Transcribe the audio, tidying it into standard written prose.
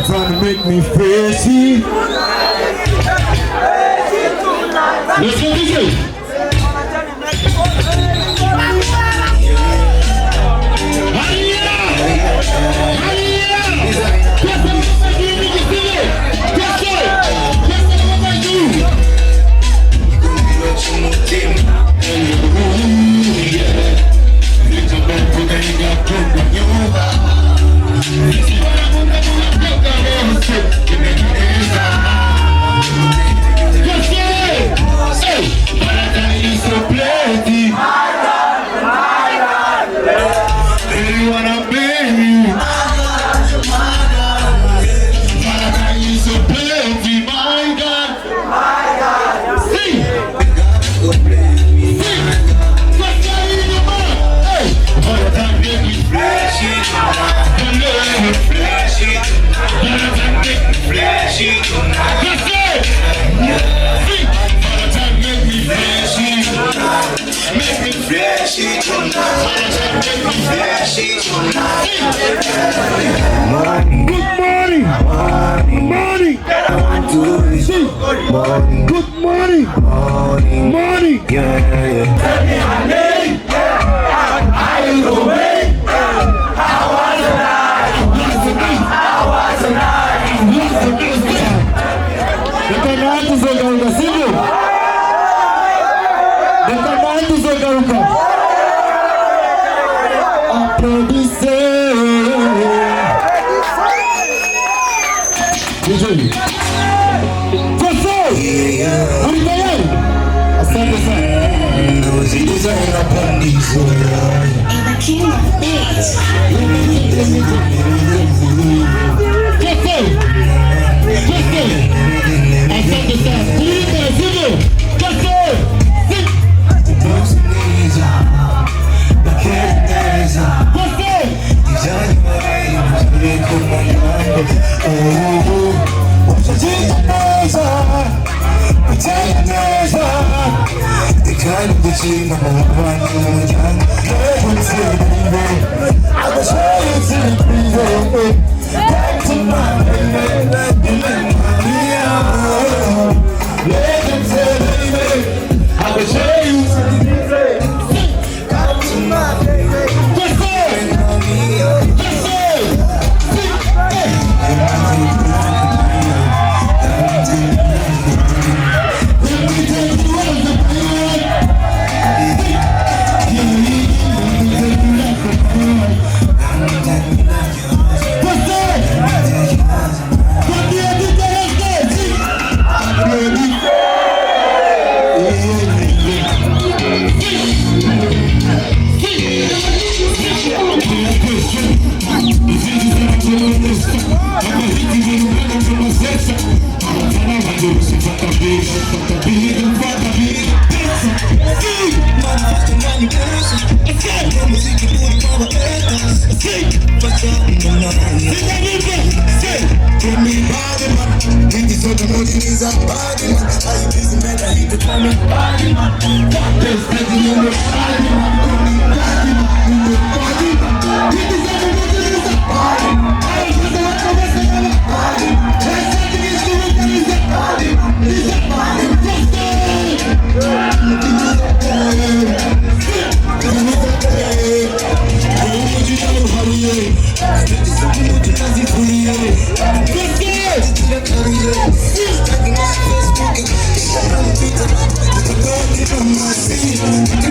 Trying to make me freshy. Let's go, DJ. Good morning. Morning. Yeah. Tell me my name. How you doing? How was the night? How was the night? Dekanatu zogaruka sivyo? Dekanatu zogaruka. Producer. DJ. Give me body man. It is so the money is a body man. I busy man, I hit the call me body man. There's nothing in the body man. Call me body man. In the body man. It is so the money is a body man. I was the one who was the body man. There's nothing in the money is a body man. It's a body man. Let's go!